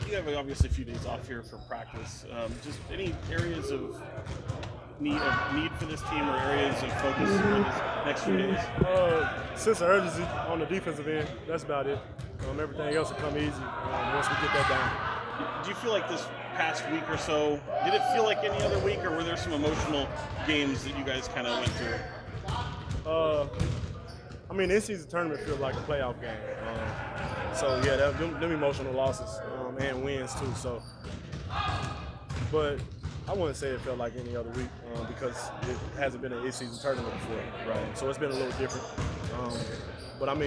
you have obviously a few days off here for practice. Just any areas of need for this team or areas of focus for this next few days? Sense of urgency on the defensive end. That's about it. Everything else will come easy once we get that down. Do you feel like this past week or so, did it feel like any other week, or were there some emotional games that you guys kind of went through? The in-season tournament feels like a playoff game. So yeah, them emotional losses and wins too. So, but I wouldn't say it felt like any other week because it hasn't been an in-season tournament before, right? So it's been a little different. But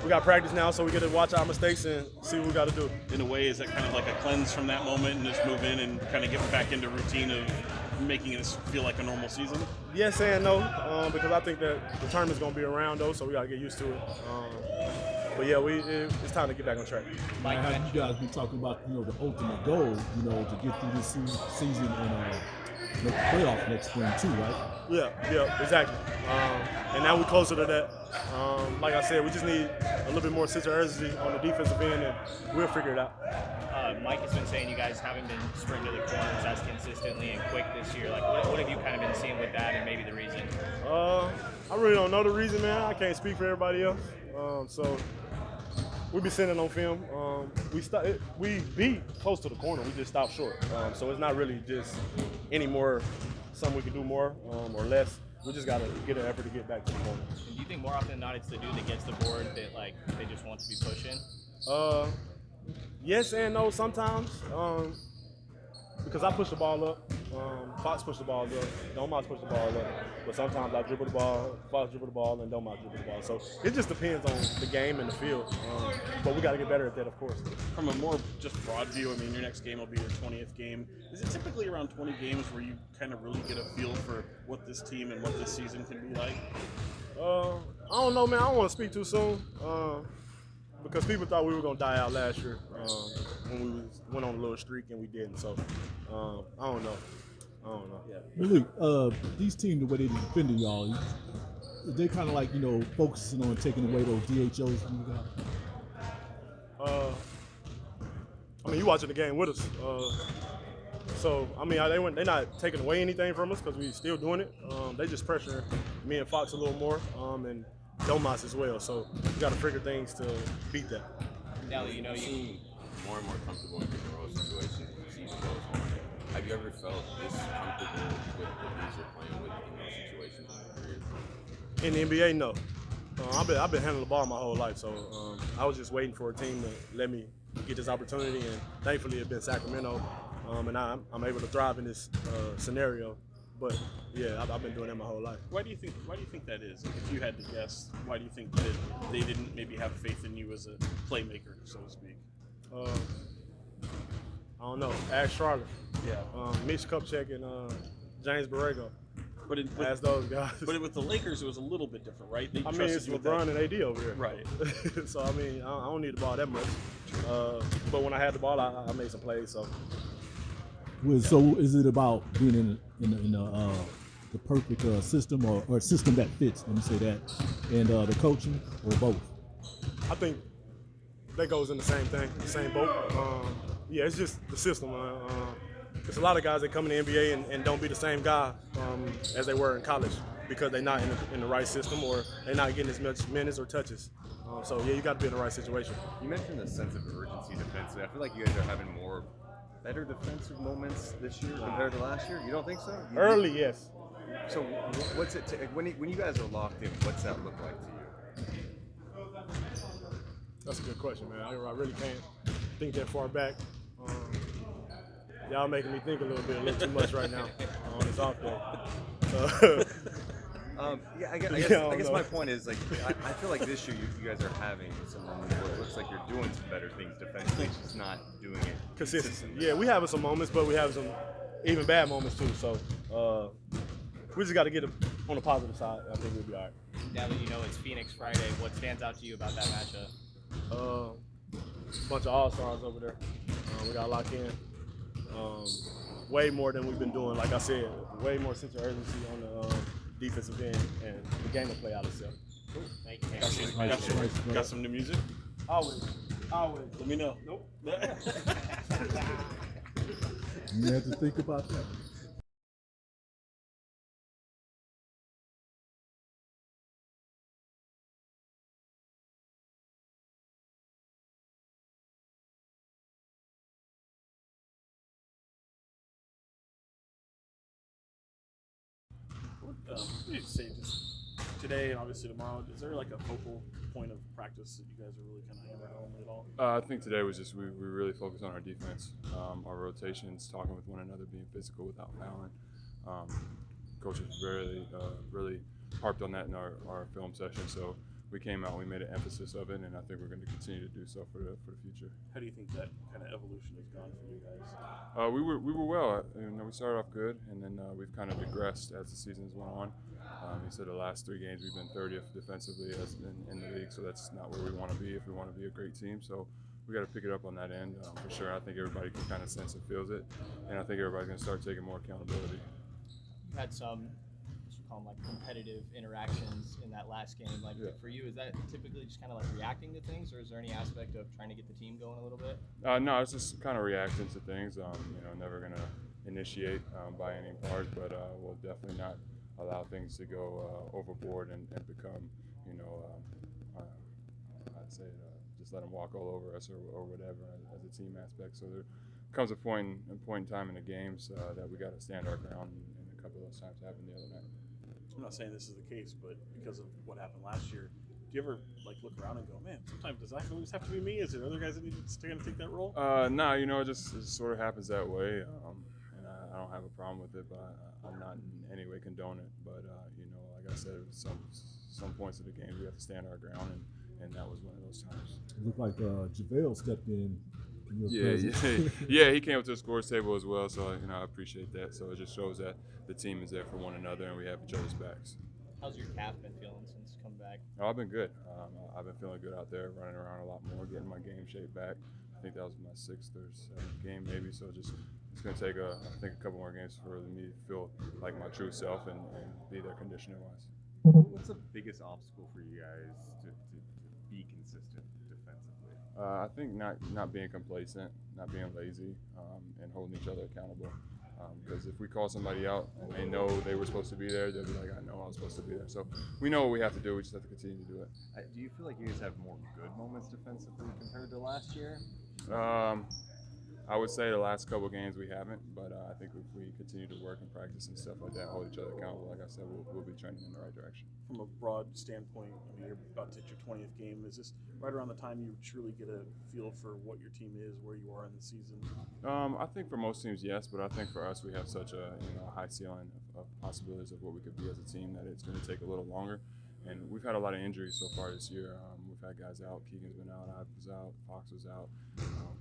we got practice now, so we get to watch our mistakes and see what we got to do. In a way, is that kind of like a cleanse from that moment and just move in and kind of get back into routine of making it feel like a normal season? Yes and no, because I think that the tournament's going to be around, though, so we got to get used to it. But yeah, it's time to get back on track. Mike, how you guys been talking about, the ultimate goal, to get through this season and make the playoff next spring too, right? Yeah, exactly. And now we're closer to that. Like I said, we just need a little bit more sense of urgency on the defensive end, and we'll figure it out. Mike has been saying you guys haven't been sprinting to the corners as consistently and quick this year. Like, what have you kind of been seeing with that, and maybe the reason? I really don't know the reason, man. I can't speak for everybody else. So we be sitting on film. We beat close to the corner. We just stopped short. So it's not really just any more something we can do more or less. We just got to get an effort to get back to the corner. And do you think more often than not it's the dude that gets the board that they just want to be pushing? Yes and no sometimes. Because I push the ball up. Fox push the ball up. Domantas push the ball up. But sometimes I dribble the ball, Fox dribble the ball, and Domantas dribble the ball. So it just depends on the game and the field. But we got to get better at that, of course. From a more just broad view, your next game will be your 20th game. Is it typically around 20 games where you kind of really get a feel for what this team and what this season can be like? I don't know, man. I don't want to speak too soon. Because people thought we were going to die out last year when we went on a little streak and we didn't. So, I don't know. Yeah. But look, these teams, the way they defended y'all, they kind of like, focusing on taking away those DHOs from you guys. You watching the game with us. So, they're not taking away anything from us because we still doing it. They just pressuring me and Fox a little more and Domas as well. So, we got to figure things to beat that. Now that you seem more and more comfortable in pick and roll situations as the season goes on. Have you ever felt this comfortable with the dudes you're playing with in those situations in your career? In the NBA, no. I've been handling the ball my whole life, so I was just waiting for a team to let me get this opportunity, and thankfully it's been Sacramento, and I'm able to thrive in this scenario. But yeah, I've been doing that my whole life. Why do you think that is? If you had to guess, why do you think that they didn't maybe have faith in you as a playmaker, so to speak? I don't know. Ask Charlotte. Yeah. Mitch Kupchak and James Borrego. But ask those guys. But with the Lakers, it was a little bit different, right? They it's LeBron and AD over here. Right. So, I don't need the ball that much. But when I had the ball, I made some plays. So. So is it about being in the perfect system or a system that fits, let me say that, and the coaching, or both? I think that goes in the same thing, the same boat. Yeah, it's just the system. There's a lot of guys that come in the NBA and don't be the same guy as they were in college because they're not in the right system or they're not getting as much minutes or touches. So, yeah, you got to be in the right situation. You mentioned the sense of urgency defensively. I feel like you guys are having better defensive moments this year compared to last year. You don't think so? Early, yes. So what's it when you guys are locked in? What's that look like to you? That's a good question, man. I really can't think that far back. Y'all making me think a little too much right now on this off day. I guess my point is, I feel like this year you guys are having some moments where it looks like you're doing some better things defensively, it's just not doing it consistently. Yeah, we having some moments, but we have some even bad moments too. So we just got to get it on the positive side. I think we'll be all right. Now that it's Phoenix Friday, what stands out to you about that matchup? A bunch of all-stars over there. We got to lock in. Way more than we've been doing. Like I said, way more sense of urgency on the defensive end, and the game will play out itself. Cool. Thank you. Got some new music? Always. Always. Let me know. Nope. You have to think about that. What do you say just today and obviously tomorrow? Is there like a focal point of practice that you guys are really kind of hammered home at all? I think today was just we really focused on our defense, our rotations, talking with one another, being physical without fouling. Coach has really harped on that in our film session. So we came out, we made an emphasis of it, and I think we're going to continue to do so for the future. How do you think that kind of evolution has gone for you guys? We were well. We started off good, and then we've kind of digressed as the seasons went on. He said the last 3 games we've been 30th defensively in the league, so that's not where we want to be if we want to be a great team. So we got to pick it up on that end for sure. I think everybody can kind of sense and feels it, and I think everybody's going to start taking more accountability. You had some, what you call them, like competitive interactions in that last game. Like for you, is that typically just kind of like reacting to things, or is there any aspect of trying to get the team going a little bit? No, it's just kind of reacting to things. Never going to initiate by any part, but we'll definitely not allow things to go overboard and become, I'd say, just let them walk all over us or whatever as a team aspect. So there comes a point in time in the games that we got to stand our ground, and a couple of those times happened the other night. I'm not saying this is the case, but because of what happened last year, do you ever like look around and go, man, sometimes does that always have to be me? Is there other guys that need to take that role? No, it just sort of happens that way, and I don't have a problem with it, but I'm not in any way condone it. But like I said, some points of the game we have to stand our ground, and that was one of those times. It looked like JaVale stepped in your presence. Yeah, he came up to the scores table as well, so I appreciate that. So it just shows that the team is there for one another and we have each other's backs. How's your calf been feeling since coming back? Oh, I've been good. I've been feeling good out there, running around a lot more, getting my game shape back. I think that was my 6th or 7th game maybe, so it's going to take a couple more games for me to feel like my true self and be there conditioning-wise. What's the biggest obstacle for you guys to be consistent defensively? I think not being complacent, not being lazy, and holding each other accountable. Because if we call somebody out and they know they were supposed to be there, they'll be like, I know I was supposed to be there. So we know what we have to do. We just have to continue to do it. Do you feel like you guys have more good moments defensively compared to last year? I would say the last couple of games we haven't, but I think if we continue to work and practice and stuff like that, hold each other accountable, like I said, we'll be trending in the right direction. From a broad standpoint, you're about to hit your 20th game. Is this right around the time you truly get a feel for what your team is, where you are in the season? I think for most teams, yes, but I think for us, we have such a high ceiling of possibilities of what we could be as a team that it's going to take a little longer. And we've had a lot of injuries so far this year. We've had guys out. Keegan's been out. I was out. Fox was out.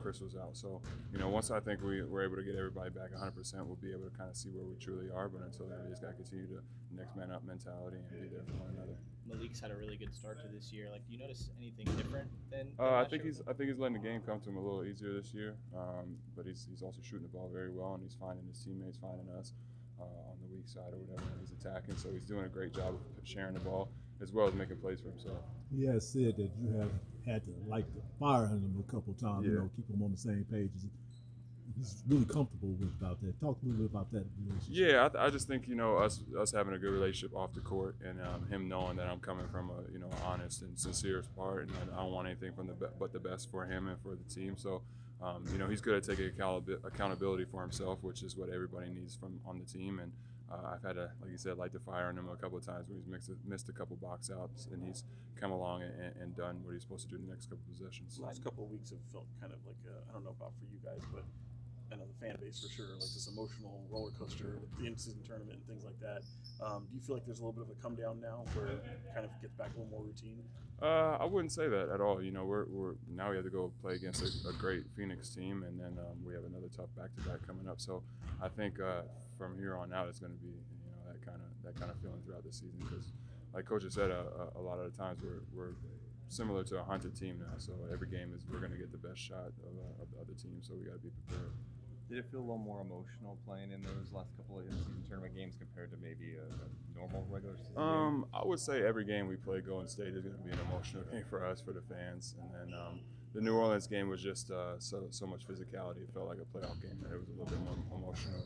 Chris was out. So, once I think we're able to get everybody back 100%, we'll be able to kind of see where we truly are. But until then, we just got to continue to next man up mentality and be there for one another. Malik's had a really good start to this year. Like, do you notice anything different than I think he's letting the game come to him a little easier this year. But he's also shooting the ball very well, and he's finding his teammates, finding us on the weak side or whatever when he's attacking. So he's doing a great job of sharing the ball as well as making plays for himself. He has said that you have had to light the fire under him a couple of times, keep him on the same page. He's really comfortable about that. Talk a little bit about that relationship. Yeah, I just think us having a good relationship off the court, and him knowing that I'm coming from a honest and sincere part, and I don't want anything from but the best for him and for the team. So he's good at taking accountability for himself, which is what everybody needs on the team. And I've had to, like you said, light the fire on him a couple of times where he's missed a couple box outs, and he's come along and done what he's supposed to do in the next couple of possessions. The last couple of weeks have felt kind of like I don't know about for you guys, but I know the fan base for sure, like this emotional roller coaster with the in-season tournament and things like that. Do you feel like there's a little bit of a come down now where it kind of gets back a little more routine? I wouldn't say that at all. We're now we have to go play against a great Phoenix team, and then we have another tough back-to-back coming up. So I think from here on out, it's going to be that kind of feeling throughout the season because, like Coach has said, a lot of the times we're similar to a hunted team now. So every game we're going to get the best shot of the other team. So we got to be prepared. Did it feel a little more emotional playing in those last couple of in-season tournament games compared to maybe a normal regular season game? I would say every game we play Golden State is going to be an emotional game for us, for the fans. And then the New Orleans game was just so much physicality. It felt like a playoff game, and it was a little bit more emotional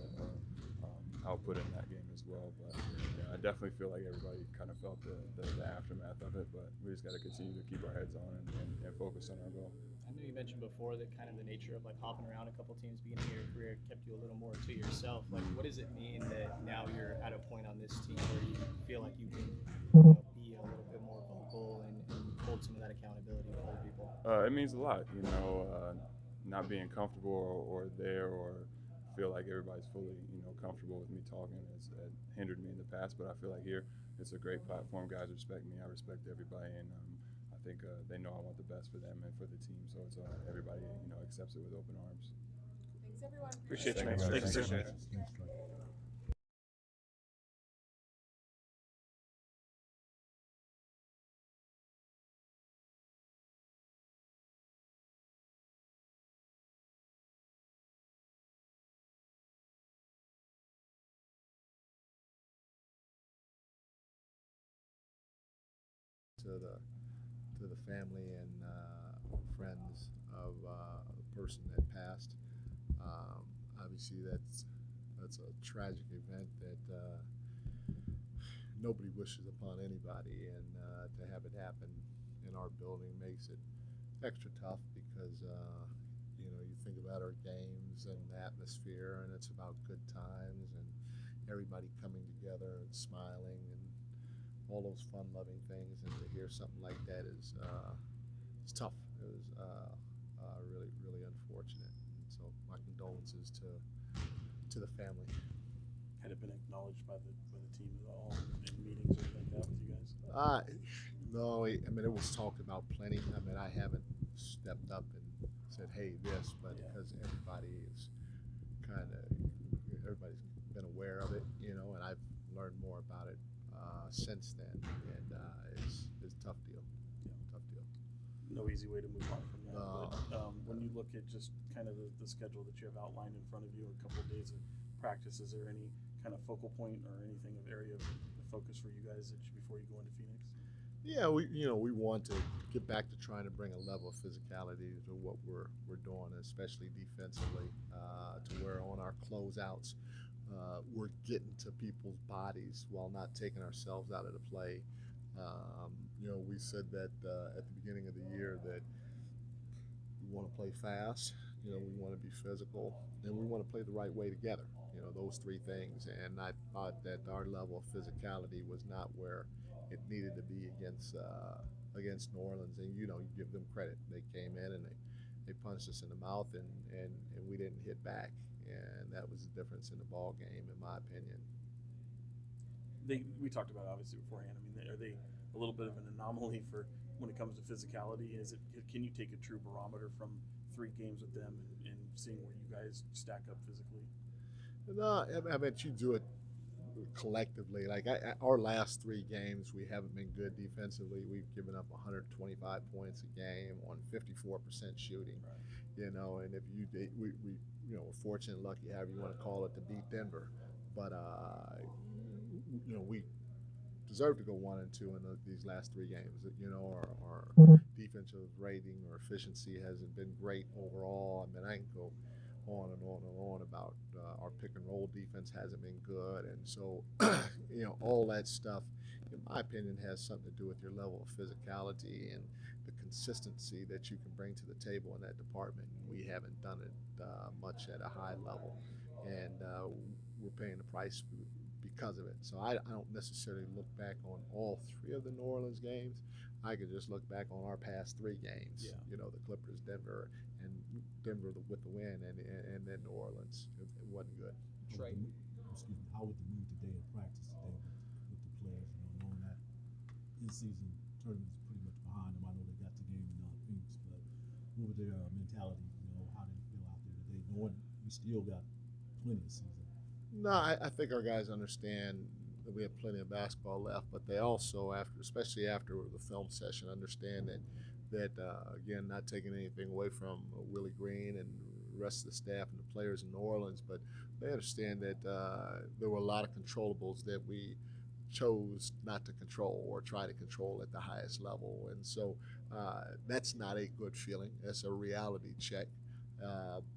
output in that game as well. But yeah, I definitely feel like everybody kind of felt the aftermath of it. But we just got to continue to keep our heads on and focus on our goal. I know you mentioned before that kind of the nature of like hopping around a couple teams beginning of your career kept you a little more to yourself. Like, what does it mean that now you're at a point on this team where you feel like you can be a little bit more vocal and hold some of that accountability to other people? It means a lot, not being comfortable or there or feel like everybody's fully, comfortable with me talking has hindered me in the past. But I feel like here it's a great platform. Guys respect me. I respect everybody, and I think they know I want the best for them and for the team. So it's everybody, accepts it with open arms. Thanks, everyone. Appreciate you, man. Thanks, Thanks, sir. sir. to the family and friends of the person that passed. Obviously, that's a tragic event that nobody wishes upon anybody, and to have it happen in our building makes it extra tough because you think about our games and the atmosphere, and it's about good times and everybody coming together and smiling and all those fun-loving things, and to hear something like that is it's tough. It was really, really unfortunate. And so my condolences to the family. Had it been acknowledged by the team at all in meetings or anything like that with you guys? No, I mean it was talked about plenty. I mean I haven't stepped up and said, hey, this, but because everybody's been aware of it, and I've learned more about it since then, and it's a tough deal. Tough deal. No easy way to move on from that. But when you look at just kind of the schedule that you have outlined in front of you, a couple of days of practice, is there any kind of focal point or anything of area of focus for you guys before you go into Phoenix? Yeah, we want to get back to trying to bring a level of physicality to what we're doing, especially defensively, to where on our closeouts we're getting to people's bodies while not taking ourselves out of the play. We said that at the beginning of the year that we want to play fast, we want to be physical, and we want to play the right way together. Those three things. And I thought that our level of physicality was not where it needed to be against New Orleans. And you give them credit. They came in and they punched us in the mouth, and we didn't hit back. And that was the difference in the ball game, in my opinion. We talked about it obviously beforehand. I mean, are they a little bit of an anomaly for when it comes to physicality? Can you take a true barometer from 3 games with them and seeing where you guys stack up physically? No, I mean you do it collectively. Like our last 3 games, we haven't been good defensively. We've given up 125 points a game on 54% shooting. Right. And if we we're fortunate, lucky, however you want to call it, to beat Denver. But we deserve to go 1-2 in these last 3 games. Our defensive rating or efficiency hasn't been great overall. I mean, I can go on and on and on about our pick and roll defense hasn't been good, and so all that stuff, in my opinion, has something to do with your level of physicality and the consistency that you can bring to the table in that department. We haven't done it much at a high level, and we're paying the price because of it. So I don't necessarily look back on all 3 of the New Orleans games. I could just look back on our past 3 games. Yeah. The Clippers, Denver, and Denver with the win, and then New Orleans. It wasn't good. Trey. Excuse me. How was the mood today in practice today with the players? Knowing that in-season tournament is pretty much behind them. I know they got the game in Phoenix, but what was their mentality? How did they feel out there today, knowing we still got plenty of season? No, I think our guys understand that we have plenty of basketball left, but they also, especially after the film session, understand that again, not taking anything away from Willie Green and the rest of the staff and the players in New Orleans, but they understand that there were a lot of controllables that we chose not to control or try to control at the highest level. And so That's not a good feeling. That's a reality check.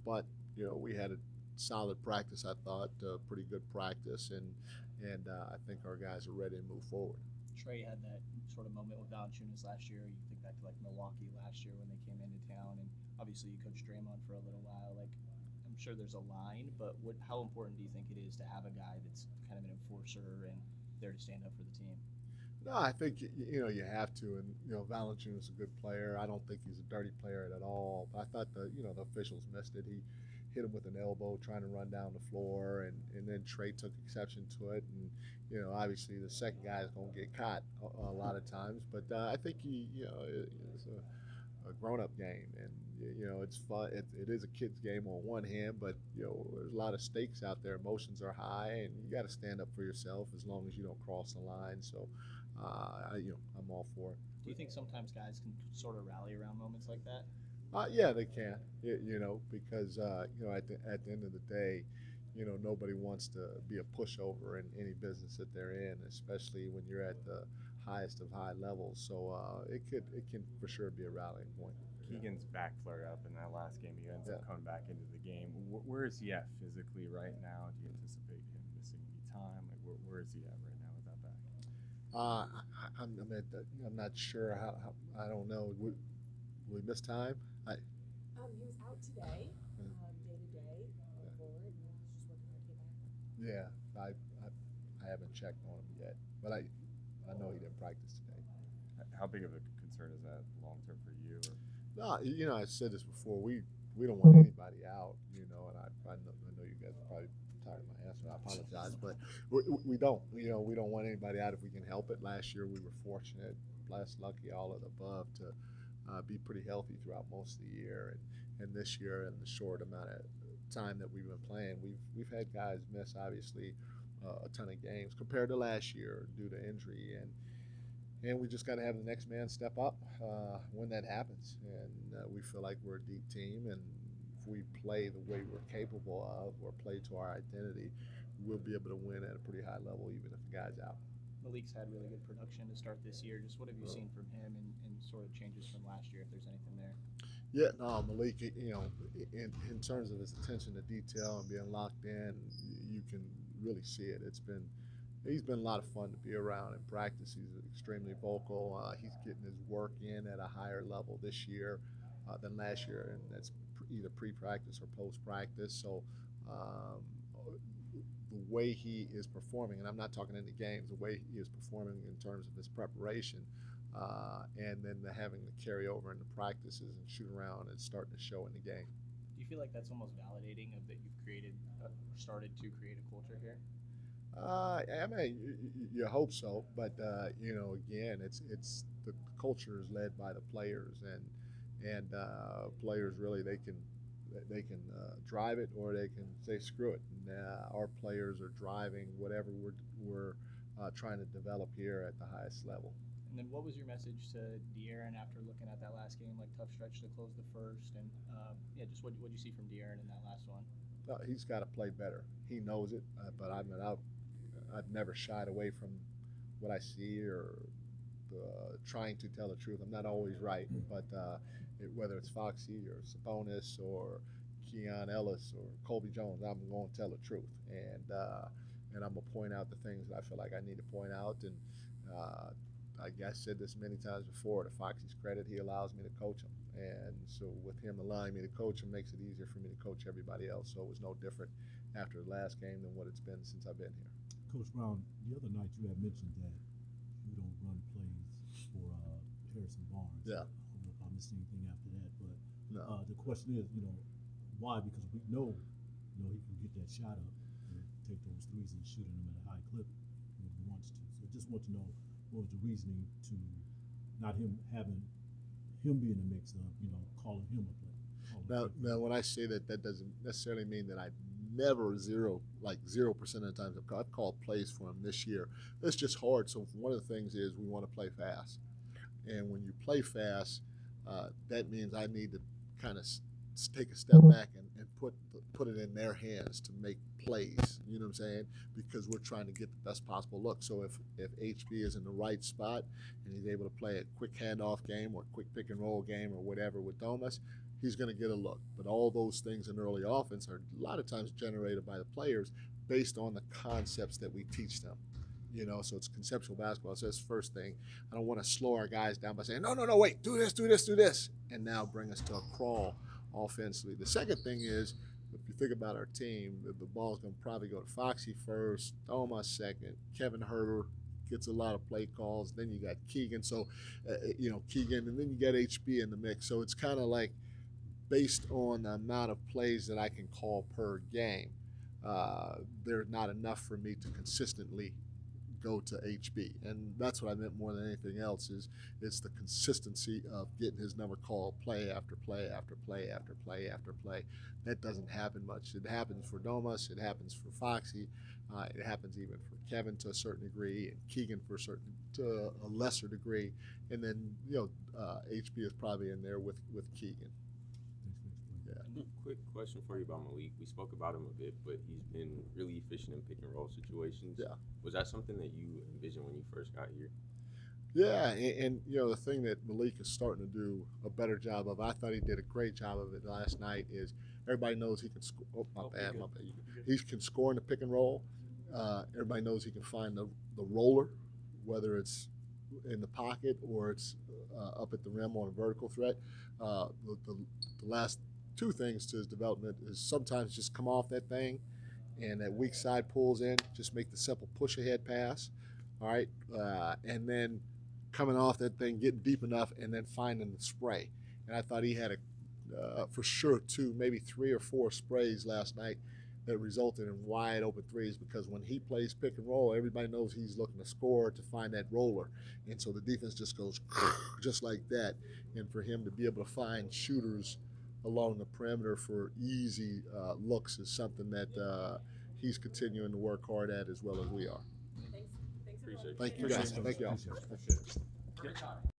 But we had a solid practice. I thought pretty good practice, and I think our guys are ready to move forward. Trey had that sort of moment with Valanciunas last year. You think back to like Milwaukee last year when they came into town, and obviously you coached Draymond for a little while. Like, I'm sure there's a line, but how important do you think it is to have a guy that's kind of an enforcer and there to stand up for the team? No, I think you have to, and Valanciunas is a good player. I don't think he's a dirty player at all. I thought the officials missed it. He hit him with an elbow trying to run down the floor, and then Trey took exception to it, and obviously the second guy is going to get caught a lot of times. But I think it's a grown-up game, and it's fun. It is a kid's game on one hand, but there's a lot of stakes out there. Emotions are high, and you got to stand up for yourself as long as you don't cross the line. So I'm all for it. Do you think sometimes guys can sort of rally around moments like that? Yeah, they can. Because at the end of the day, nobody wants to be a pushover in any business that they're in, especially when you're at the highest of high levels. So it can for sure be a rallying point. Keegan's back flared up in that last game. He ends up coming back into the game. Where is he at physically right now? Do you anticipate him missing any time? Like, where is he at right now with that back? I'm not sure how I don't know. Will we miss time? He was out today, day to day, forward, and he's just working hard to get back. Yeah, I haven't checked on him yet, but I know he didn't practice today. How big of a concern is that long term for you? No, I said this before. We don't want anybody out, and I know you guys are probably tired of my answer. I apologize, but we don't. We don't want anybody out if we can help it. Last year we were fortunate, blessed, lucky, all of the above to be pretty healthy throughout most of the year, and this year in the short amount of time that we've been playing, we've had guys miss obviously a ton of games compared to last year due to injury, and we just got to have the next man step up when that happens, and we feel like we're a deep team, and if we play the way we're capable of or play to our identity, we'll be able to win at a pretty high level even if the guy's out. Malik's had really good production to start this year. Just what have you seen from him and sort of changes from last year, if there's anything there? Yeah, no, Malik, in terms of his attention to detail and being locked in, you can really see it. He's been a lot of fun to be around in practice. He's extremely vocal. He's getting his work in at a higher level this year than last year, and that's either pre-practice or post-practice. So the way he is performing, and I'm not talking in the games, the way he is performing in terms of his preparation, and then having the carry over into practices and shoot around and starting to show in the game. Do you feel like that's almost validating of that you've created or started to create a culture here? I mean, you hope so, but again, it's the culture is led by the players, and players really they can drive it or they can say screw it. And our players are driving whatever we're trying to develop here at the highest level. And then what was your message to De'Aaron after looking at that last game, like tough stretch to close the first, and just what you see from De'Aaron in that last one? He's got to play better. He knows it, but I've never shied away from what I see or trying to tell the truth. I'm not always right, but whether it's Foxy or Sabonis or Keon Ellis or Colby Jones, I'm going to tell the truth, and I'm going to point out the things that I feel like I need to point out. And I said this many times before. To Foxy's credit, he allows me to coach him, and so with him allowing me to coach him makes it easier for me to coach everybody else. So it was no different after the last game than what it's been since I've been here. Coach Brown, the other night you had mentioned that you don't run plays for Harrison Barnes. Yeah. I don't know if I missed anything after that, but No. The question is, why? Because we know, he can get that shot up and take those threes and shooting them at a high clip when he wants to. So just want to know what was the reasoning to not him being in the mix of, calling him a play. Now, when I say that doesn't necessarily mean that I never 0% of the times I've called plays for him this year. It's just hard. So one of the things is we want to play fast, and when you play fast, that means I need to kind of take a step back and put it in their hands to make plays. You know what I'm saying? Because we're trying to get the best possible look. So if HB is in the right spot and he's able to play a quick handoff game or a quick pick and roll game or whatever with Domas, he's going to get a look. But all those things in early offense are a lot of times generated by the players based on the concepts that we teach them. You know, so it's conceptual basketball. So that's the first thing. I don't want to slow our guys down by saying, no, wait, do this, and now bring us to a crawl offensively. The second thing is, if you think about our team, the ball's going to probably go to Foxy first, Thomas second, Kevin Huerter gets a lot of play calls. Then you got Keegan, so Keegan, and then you got HB in the mix. So it's kind of like based on the amount of plays that I can call per game, there's not enough for me to consistently go to HB, and that's what I meant more than anything else. Is it's the consistency of getting his number called play after play after play after play after play. That doesn't happen much. It happens for Domas, it happens for Foxy, it happens even for Kevin to a certain degree, and Keegan to a lesser degree, and then HB is probably in there with Keegan. Quick question for you about Malik. We spoke about him a bit, but he's been really efficient in pick and roll situations. Yeah. Was that something that you envisioned when you first got here? Yeah, and the thing that Malik is starting to do a better job of, I thought he did a great job of it last night, is everybody knows he can score. Oh, my bad. He can score in the pick and roll. Everybody knows he can find the roller, whether it's in the pocket or it's up at the rim on a vertical threat. The last two things to his development is sometimes just come off that thing and that weak side pulls in, just make the simple push ahead pass, all right, and then coming off that thing, getting deep enough, and then finding the spray. And I thought he had for sure 2, maybe 3 or 4 sprays last night that resulted in wide open threes, because when he plays pick and roll, everybody knows he's looking to score to find that roller. And so the defense just goes just like that. And for him to be able to find shooters along the perimeter for easy looks is something that he's continuing to work hard at as well as we are. Thanks. Appreciate it. Thank you guys. Thank you all. Appreciate it.